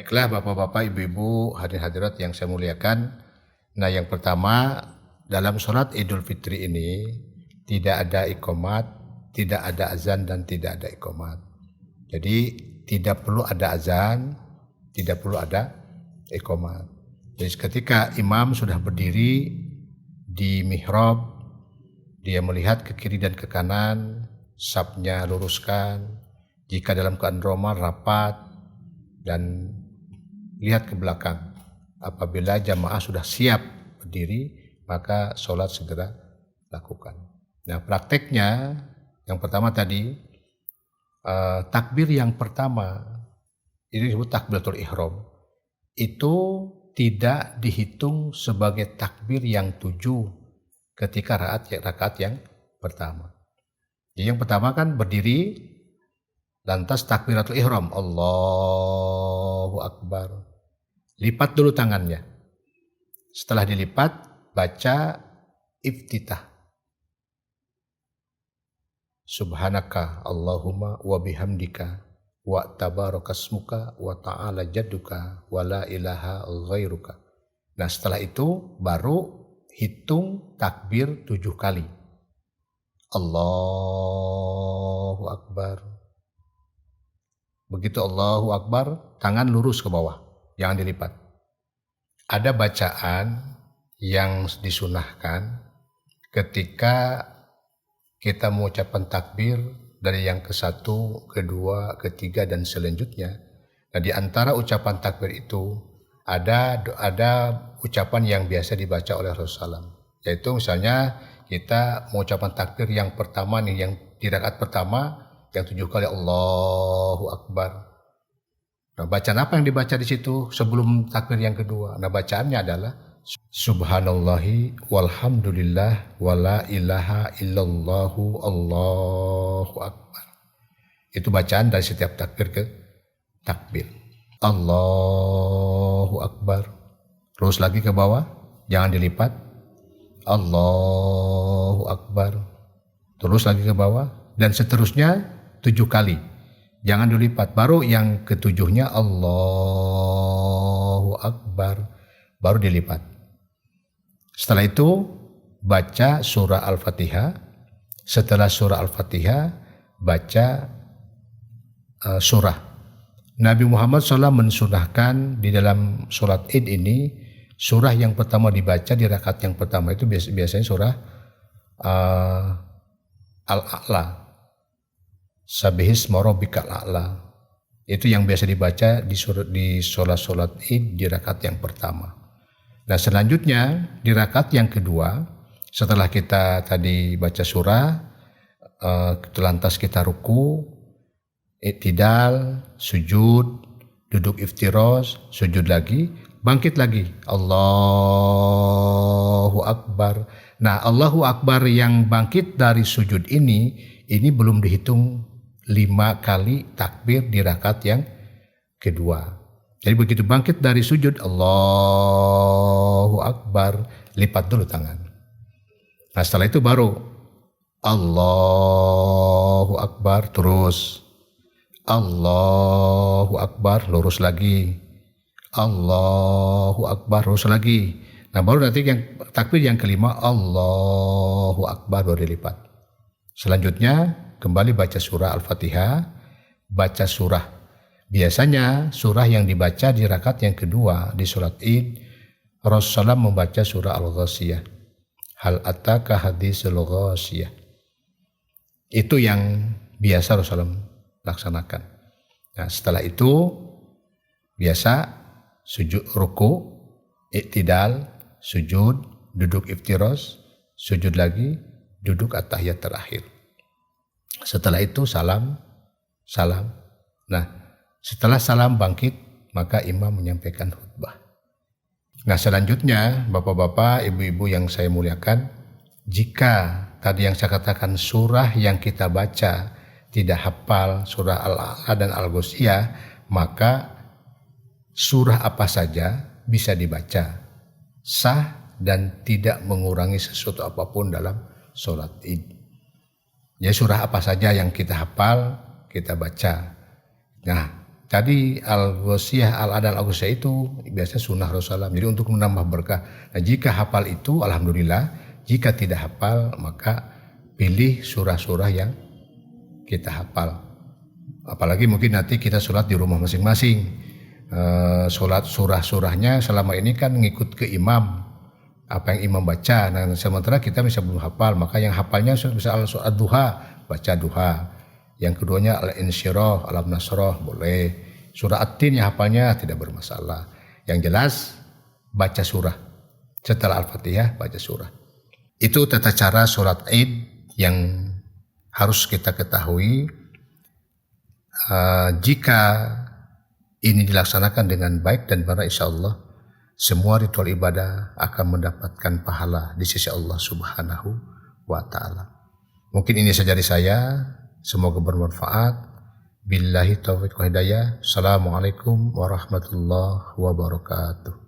Baiklah Bapak-Bapak, Ibu-Ibu, hadirin hadirat yang saya muliakan. Nah, yang pertama, dalam sholat Idul Fitri ini tidak ada iqomat, tidak ada azan dan tidak ada iqomat. Jadi tidak perlu ada azan, tidak perlu ada iqomat. Jadi ketika imam sudah berdiri di mihrab, dia melihat ke kiri dan ke kanan, safnya luruskan. Jika dalam keadaan romal rapat dan lihat ke belakang. Apabila jamaah sudah siap berdiri, maka sholat segera lakukan. Nah, prakteknya yang pertama tadi, takbir yang pertama, ini disebut takbiratul ihram, itu tidak dihitung sebagai takbir yang 7 ketika rakaat yang pertama. Jadi yang pertama kan berdiri, lantas takbiratul ihram, Allahu Akbar. Lipat dulu tangannya. Setelah dilipat, baca iftitah. Subhanaka Allahumma wa bihamdika wa tabarakasmuka wa ta'ala jadduka wa la ilaha ghairuka. Nah, setelah itu baru hitung takbir 7 kali. Allahu Akbar. Begitu Allahu Akbar, tangan lurus ke bawah, jangan dilipat. Ada bacaan yang disunahkan ketika kita mengucapkan takbir dari yang ke-1, kedua, ketiga dan selanjutnya. Nah, di antara ucapan takbir itu ada ucapan yang biasa dibaca oleh Rasulullah SAW. Yaitu misalnya kita mengucapkan takbir yang pertama nih, yang di rakaat pertama yang 7 kali Allahu Akbar. Nah, bacaan apa yang dibaca di situ sebelum takbir yang kedua? Nah, bacaannya adalah Subhanallahi walhamdulillah wala ilaha illallahu Allahu Akbar. Itu bacaan dari setiap takbir ke takbir. Allahu Akbar. Terus lagi ke bawah, jangan dilipat. Allahu Akbar. Terus lagi ke bawah dan seterusnya 7 kali. Jangan dilipat. Baru yang ke-7-nya Allahu Akbar, baru dilipat. Setelah itu baca surah Al-Fatihah. Setelah surah Al-Fatihah baca surah. Nabi Muhammad SAW mensunahkan di dalam sholat Id ini, surah yang pertama dibaca di rakaat yang pertama itu biasanya surah Al-A'la. Sabihisma rabbikal a'la. Itu yang biasa dibaca di sholat Id di rakaat yang pertama. Nah, selanjutnya di rakaat yang kedua, setelah kita tadi baca surah, lantas kita ruku, i'tidal, sujud, duduk iftiroz, sujud lagi, bangkit lagi, Allahu Akbar. Nah, Allahu Akbar yang bangkit dari sujud ini belum dihitung 5 kali takbir di rakaat yang kedua. Jadi begitu bangkit dari sujud, Allahu Akbar, lipat dulu tangan. Nah, setelah itu baru Allahu Akbar, terus Allahu Akbar, lurus lagi. Allahu Akbar, lurus lagi. Nah, baru nanti yang takbir yang kelima, Allahu Akbar, baru dilipat. Selanjutnya kembali baca surah Al-Fatihah, baca surah. Biasanya surah yang dibaca di rakaat yang kedua di sholat Id, Rasulullah membaca surah Al-Ghashiyah. Hal ataka hadisul ghashiyah. Itu yang biasa Rasulullah laksanakan. Nah, setelah itu biasa sujud ruku, i'tidal, sujud, duduk iftiroz, sujud lagi, duduk at-tahiyat terakhir. Setelah itu salam. Nah, setelah salam bangkit, maka imam menyampaikan khutbah. Nah, selanjutnya Bapak-bapak, Ibu-ibu yang saya muliakan, jika tadi yang saya katakan surah yang kita baca tidak hafal surah Al-A'la dan Al-Ghasyiyah, maka surah apa saja bisa dibaca, sah dan tidak mengurangi sesuatu apapun dalam sholat Id. Ya, surah apa saja yang kita hafal, kita baca. Nah, Tadi al-ghosiyah, al-adal, al-ghosiyah itu biasanya sunnah Rasulullah. Jadi untuk menambah berkah. Nah, jika hafal itu alhamdulillah, jika tidak hafal maka pilih surah-surah yang kita hafal. Apalagi mungkin nanti kita sholat di rumah masing-masing. Sholat surah-surahnya selama ini kan ngikut ke imam. Apa yang imam baca. Nah, sementara kita bisa belum hafal, maka yang hafalnya bisa al-surat duha, baca duha. Yang keduanya al-insyirah, al-nasrah boleh. Surah At-Tin yang hafalnya tidak bermasalah. Yang jelas baca surah. Setelah Al-Fatihah baca surah. Itu tata cara sholat Id yang harus kita ketahui. Jika ini dilaksanakan dengan baik dan benar, insya Allah semua ritual ibadah akan mendapatkan pahala di sisi Allah Subhanahu wa Ta'ala. Mungkin ini saja dari saya. Semoga bermanfaat. Billahi taufiq wa hidayah. Assalamualaikum warahmatullahi wabarakatuh.